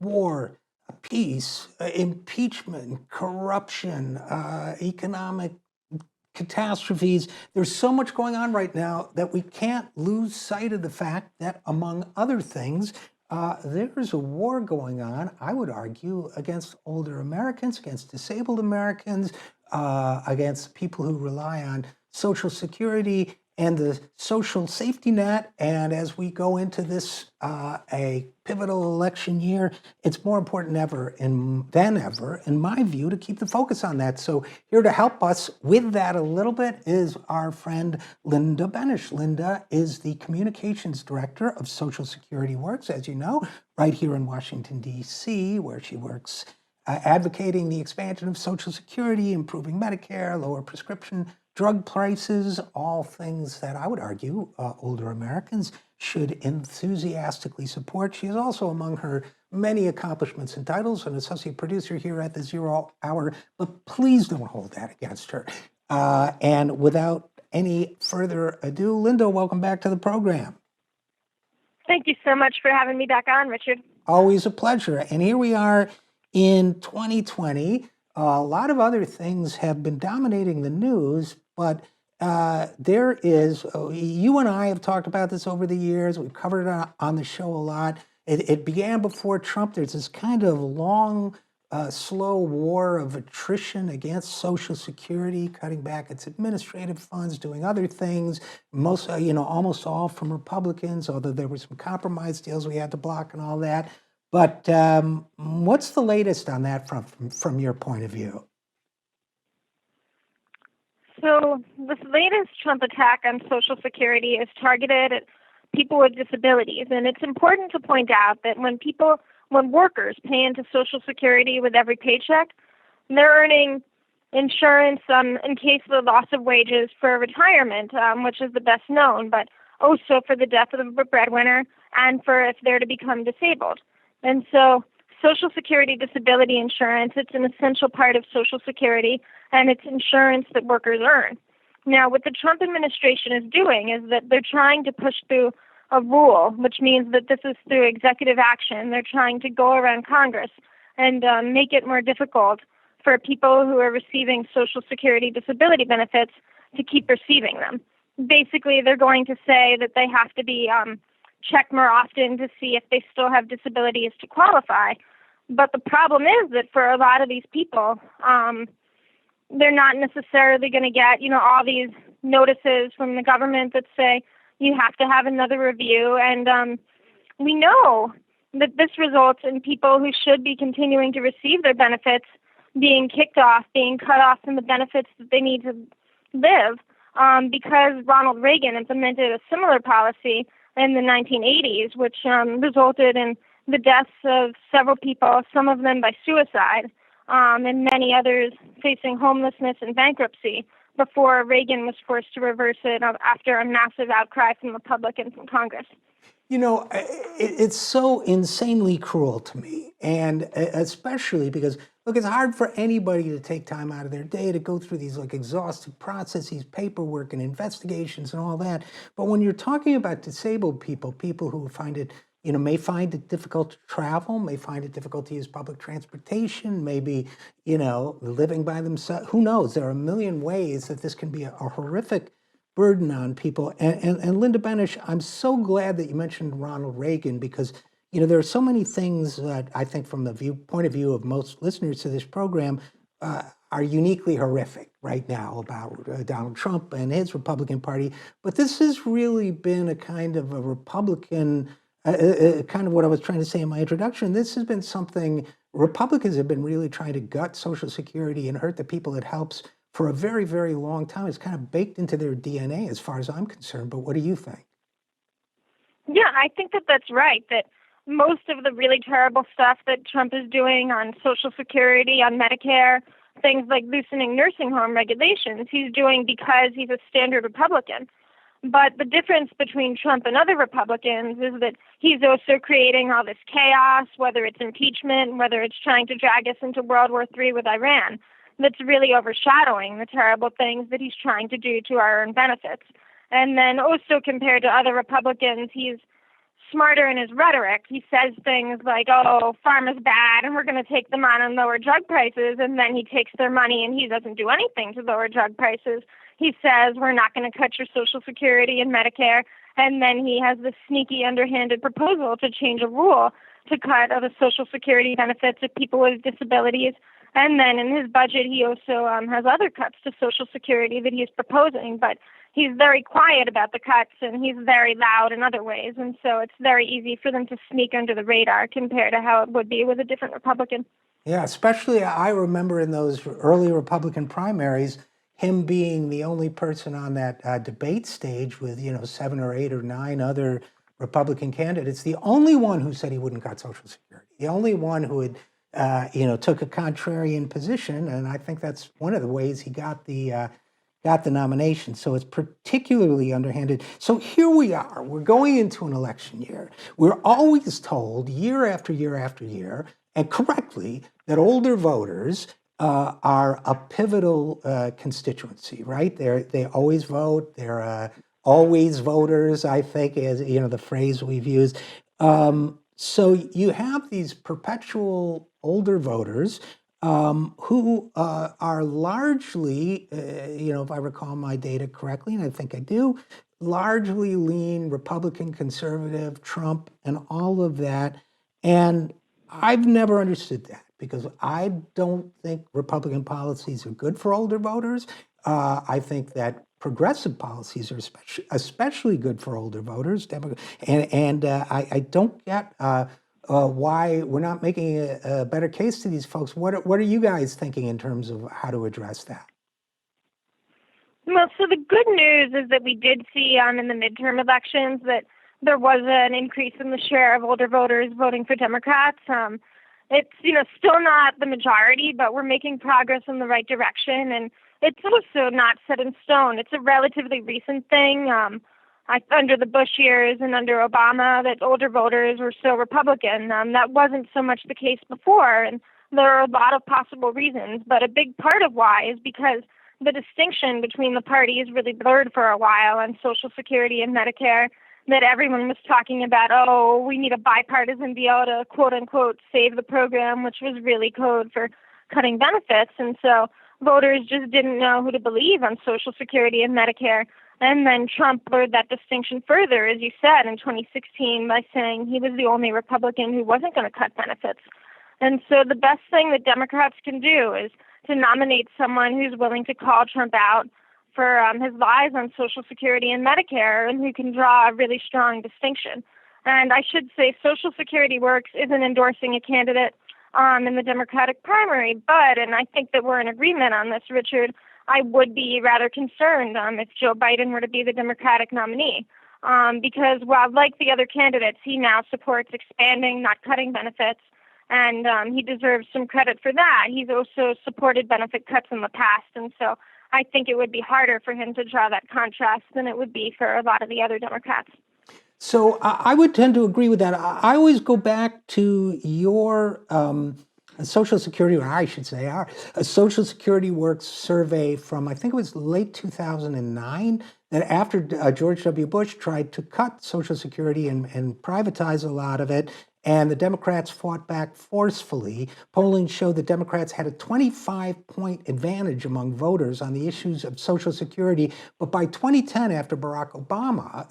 war, peace, impeachment, corruption, economic catastrophes. There's so much going on right now that we can't lose sight of the fact that, among other things, there's a war going on, I would argue, against older Americans, against disabled Americans, against people who rely on Social Security and the social safety net. And as we go into this, a pivotal election year, it's more important than ever, in my view, to keep the focus on that. So here to help us with that a little bit is our friend Linda Benesch. Linda is the Communications Director of Social Security Works, as you know, right here in Washington, D.C., where she works advocating the expansion of Social Security, improving Medicare, lower prescription drug prices, all things that I would argue older Americans should enthusiastically support. She is also, among her many accomplishments and titles, an associate producer here at the Zero Hour, but please don't hold that against her. And without any further ado, Linda, welcome back to the program. Thank you so much for having me back on, Richard. Always a pleasure. And here we are in 2020. A lot of other things have been dominating the news, but there is, you and I have talked about this over the years. We've covered it on the show a lot. It began before Trump. There's this kind of long, slow war of attrition against Social Security, cutting back its administrative funds, doing other things, almost all from Republicans, although there were some compromise deals we had to block and all that. But what's the latest on that from your point of view? So this latest Trump attack on Social Security is targeted at people with disabilities. And it's important to point out that when workers pay into Social Security with every paycheck, they're earning insurance in case of the loss of wages for retirement, which is the best known, but also for the death of the breadwinner and for if they're to become disabled. And so Social Security disability insurance, it's an essential part of Social Security, and it's insurance that workers earn. Now, what the Trump administration is doing is that they're trying to push through a rule, which means that this is through executive action. They're trying to go around Congress and make it more difficult for people who are receiving Social Security disability benefits to keep receiving them. Basically, they're going to say that they have to be checked more often to see if they still have disabilities to qualify. But the problem is that for a lot of these people, they're not necessarily going to get, all these notices from the government that say you have to have another review. And we know that this results in people who should be continuing to receive their benefits being kicked off, being cut off from the benefits that they need to live, because Ronald Reagan implemented a similar policy in the 1980s, which resulted in the deaths of several people, some of them by suicide, and many others facing homelessness and bankruptcy before Reagan was forced to reverse it after a massive outcry from the public and from Congress. It's so insanely cruel to me, and especially because, look, it's hard for anybody to take time out of their day to go through these exhaustive processes, paperwork and investigations and all that. But when you're talking about disabled people, people who find it, may find it difficult to travel, may find it difficult to use public transportation, maybe, living by themselves, who knows? There are a million ways that this can be a horrific burden on people. And Linda Benesch, I'm so glad that you mentioned Ronald Reagan, because there are so many things that I think from the point of view of most listeners to this program are uniquely horrific right now about Donald Trump and his Republican Party. But this has really been a kind of a Republican, kind of what I was trying to say in my introduction. This has been something Republicans have been really trying to gut Social Security and hurt the people it helps for a very, very long time. It's kind of baked into their DNA as far as I'm concerned. But what do you think? Yeah, I think that that's right, that most of the really terrible stuff that Trump is doing on Social Security, on Medicare, things like loosening nursing home regulations, he's doing because he's a standard Republican. But the difference between Trump and other Republicans is that he's also creating all this chaos, whether it's impeachment, whether it's trying to drag us into World War III with Iran, that's really overshadowing the terrible things that he's trying to do to our own benefits. And then also compared to other Republicans, he's smarter in his rhetoric. He says things like, oh, pharma's bad and we're going to take them on and lower drug prices, and then he takes their money and he doesn't do anything to lower drug prices. He says we're not going to cut your Social Security and Medicare, and then he has this sneaky, underhanded proposal to change a rule to cut the Social Security benefits of people with disabilities. And then in his budget, he also has other cuts to Social Security that he's proposing, but he's very quiet about the cuts and he's very loud in other ways. And so it's very easy for them to sneak under the radar compared to how it would be with a different Republican. Yeah, especially I remember in those early Republican primaries, him being the only person on that debate stage with, 7 or 8 or 9 other Republican candidates, the only one who said he wouldn't cut Social Security, the only one who had, took a contrarian position. And I think that's one of the ways he got the nomination. So it's particularly underhanded. So here we are. We're going into an election year. We're always told year after year after year, and correctly, that older voters are a pivotal constituency, right? They always vote. They're always voters, I think, is the phrase we've used. So you have these perpetual older voters who are largely, if I recall my data correctly, and I think I do, largely lean Republican, conservative, Trump, and all of that. And I've never understood that because I don't think Republican policies are good for older voters. I think that progressive policies are especially good for older voters. And I don't get why we're not making a better case to these folks. What are you guys thinking in terms of how to address that? Well, so the good news is that we did see in the midterm elections that there was an increase in the share of older voters voting for Democrats. It's still not the majority, but we're making progress in the right direction, and it's also not set in stone. It's a relatively recent thing. Under the Bush years and under Obama, that older voters were still Republican. That wasn't so much the case before, and there are a lot of possible reasons, but a big part of why is because the distinction between the parties really blurred for a while on Social Security and Medicare, that everyone was talking about, oh, we need a bipartisan deal to, quote unquote, save the program, which was really code for cutting benefits. And so voters just didn't know who to believe on Social Security and Medicare. And then Trump blurred that distinction further, as you said, in 2016 by saying he was the only Republican who wasn't going to cut benefits. And so the best thing that Democrats can do is to nominate someone who's willing to call Trump out for his lies on Social Security and Medicare, and who can draw a really strong distinction. And I should say Social Security Works isn't endorsing a candidate in the Democratic primary, but, and I think that we're in agreement on this, Richard, I would be rather concerned if Joe Biden were to be the Democratic nominee, because while like the other candidates, he now supports expanding, not cutting benefits, and he deserves some credit for that. He's also supported benefit cuts in the past, and so I think it would be harder for him to draw that contrast than it would be for a lot of the other Democrats. So I would tend to agree with that. I always go back to your Social Security, or I should say, our Social Security Works survey from, I think it was late 2009, that after George W. Bush tried to cut Social Security and privatize a lot of it, and the Democrats fought back forcefully. Polling showed that Democrats had a 25-point advantage among voters on the issues of Social Security. But by 2010, after Barack Obama,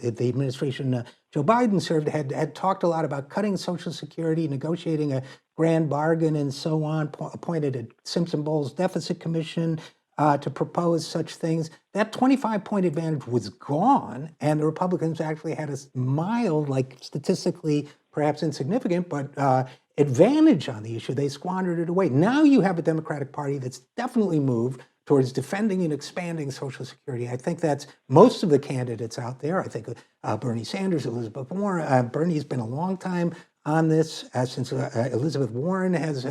the administration Joe Biden served, had talked a lot about cutting Social Security, negotiating a grand bargain and so on, appointed a Simpson-Bowles deficit commission to propose such things, that 25-point advantage was gone, and the Republicans actually had a mild, like statistically perhaps insignificant, but advantage on the issue. They squandered it away. Now you have a Democratic Party that's definitely moved towards defending and expanding Social Security. I think that's most of the candidates out there. I think Bernie Sanders, Elizabeth Warren. Bernie's been a long time on this since Elizabeth Warren has,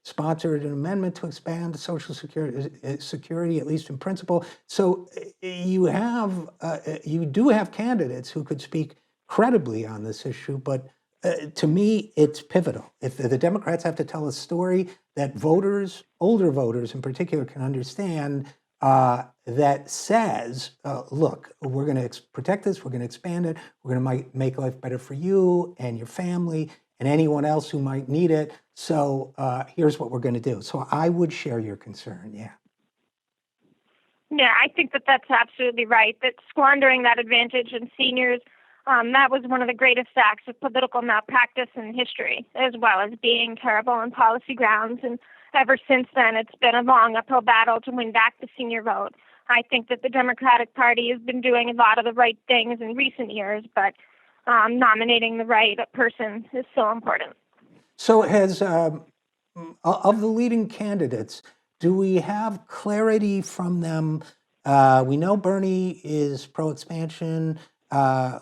sponsored an amendment to expand Social Security, at least in principle. So you do have candidates who could speak credibly on this issue, but to me, it's pivotal. If the Democrats have to tell a story that voters, older voters in particular, can understand, that says, look, we're going to protect this, we're going to expand it, we're going to make life better for you and your family and anyone else who might need it. So here's what we're going to do. So I would share your concern, yeah. Yeah, I think that that's absolutely right, that squandering that advantage in seniors, that was one of the greatest acts of political malpractice in history, as well as being terrible on policy grounds. And ever since then, it's been a long uphill battle to win back the senior vote. I think that the Democratic Party has been doing a lot of the right things in recent years, but nominating the right person is so important. So has, of the leading candidates, do we have clarity from them? We know Bernie is pro-expansion.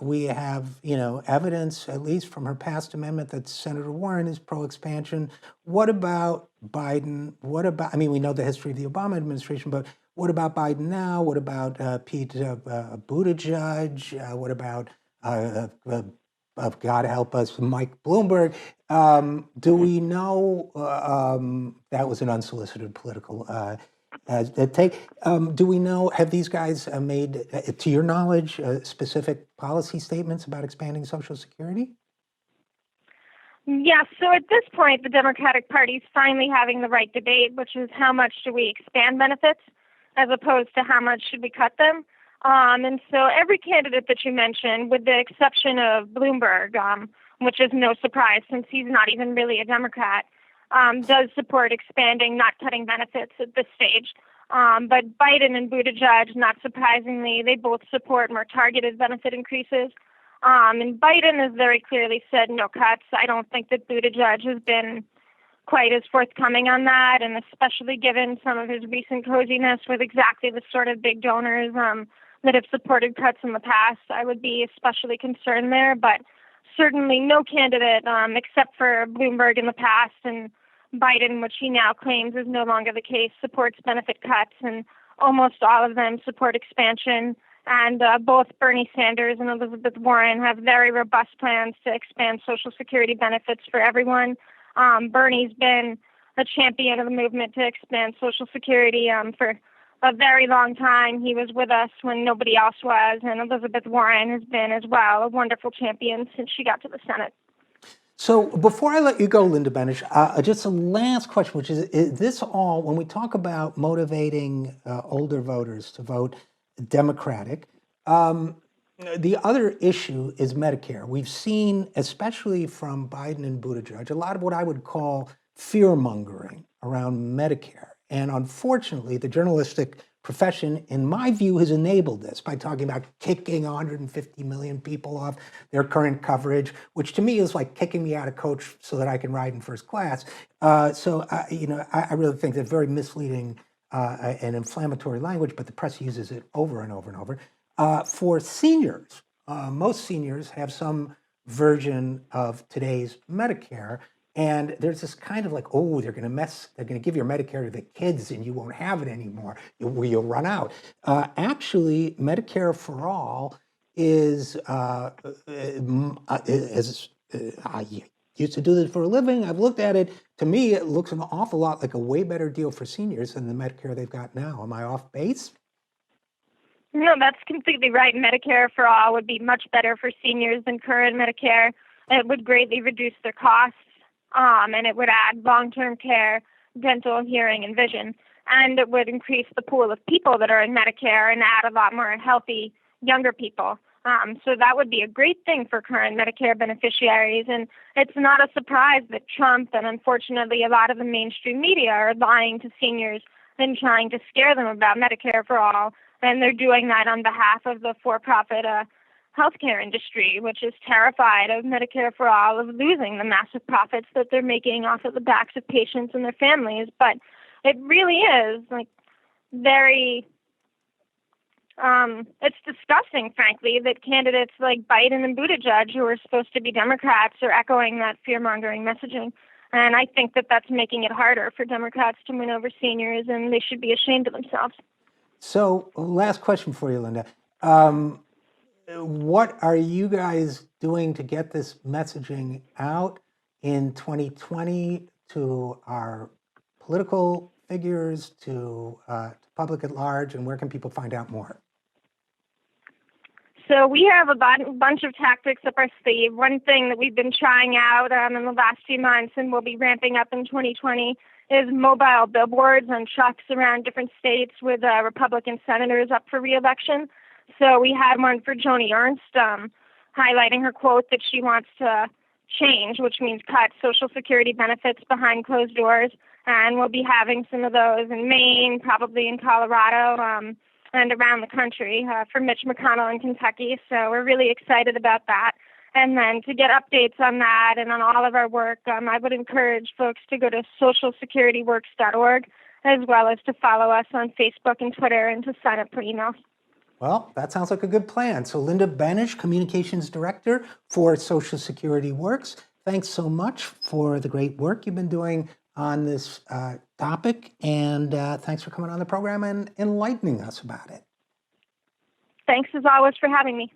We have, evidence, at least from her past amendment, that Senator Warren is pro-expansion. What about Biden? We know the history of the Obama administration, but what about Biden now? What about Pete Buttigieg? What about, God help us, Mike Bloomberg? Do we know, that was an unsolicited political take. Do we know, have these guys made, to your knowledge, specific policy statements about expanding Social Security? Yeah, so at this point, the Democratic Party is finally having the right debate, which is how much do we expand benefits as opposed to how much should we cut them. And so every candidate that you mentioned, with the exception of Bloomberg, which is no surprise since he's not even really a Democrat, does support expanding, not cutting benefits at this stage. But Biden and Buttigieg, not surprisingly, they both support more targeted benefit increases. And Biden has very clearly said no cuts. I don't think that Buttigieg has been quite as forthcoming on that, and especially given some of his recent coziness with exactly the sort of big donors that have supported cuts in the past, I would be especially concerned there. But certainly no candidate, except for Bloomberg in the past and Biden, which he now claims is no longer the case, supports benefit cuts, and almost all of them support expansion. And both Bernie Sanders and Elizabeth Warren have very robust plans to expand Social Security benefits for everyone. Bernie's been a champion of the movement to expand Social Security for a very long time. He was with us when nobody else was, and Elizabeth Warren has been as well a wonderful champion since she got to the Senate. So before I let you go, Linda Benesch, just a last question, which is this all, when we talk about motivating older voters to vote Democratic, the other issue is Medicare. We've seen, especially from Biden and Buttigieg, a lot of what I would call fear-mongering around Medicare. And unfortunately, the journalistic profession, in my view, has enabled this by talking about kicking 150 million people off their current coverage, which to me is like kicking me out of coach so that I can ride in first class. I really think that's very misleading and inflammatory language, but the press uses it over and over and over. For seniors, most seniors have some version of today's Medicare. And there's this kind of like, oh, they're going to give your Medicare to the kids and you won't have it anymore. You'll run out. Actually, Medicare for All is, as I used to do this for a living, I've looked at it. To me, it looks an awful lot like a way better deal for seniors than the Medicare they've got now. Am I off base? No, that's completely right. Medicare for All would be much better for seniors than current Medicare. It would greatly reduce their costs. And it would add long-term care, dental, hearing, and vision. And it would increase the pool of people that are in Medicare and add a lot more healthy, younger people. So that would be a great thing for current Medicare beneficiaries. And it's not a surprise that Trump and unfortunately a lot of the mainstream media are lying to seniors and trying to scare them about Medicare for All. And they're doing that on behalf of the for-profit healthcare industry, which is terrified of Medicare for All, of losing the massive profits that they're making off of the backs of patients and their families. But it really is like very, it's disgusting, frankly, that candidates like Biden and Buttigieg, who are supposed to be Democrats, are echoing that fear-mongering messaging. And I think that that's making it harder for Democrats to win over seniors, and they should be ashamed of themselves. So last question for you, Linda. What are you guys doing to get this messaging out in 2020 to our political figures to public at large, and where can people find out more? So we have a bunch of tactics up our sleeve. One thing that we've been trying out in the last few months and will be ramping up in 2020 is mobile billboards on trucks around different states with Republican senators up for re-election. So we had one for Joni Ernst highlighting her quote that she wants to change, which means cut Social Security benefits behind closed doors. And we'll be having some of those in Maine, probably in Colorado, and around the country for Mitch McConnell in Kentucky. So we're really excited about that. And then to get updates on that and on all of our work, I would encourage folks to go to socialsecurityworks.org, as well as to follow us on Facebook and Twitter and to sign up for emails. Well, that sounds like a good plan. So Linda Benesch, Communications Director for Social Security Works, thanks so much for the great work you've been doing on this topic, and thanks for coming on the program and enlightening us about it. Thanks as always for having me.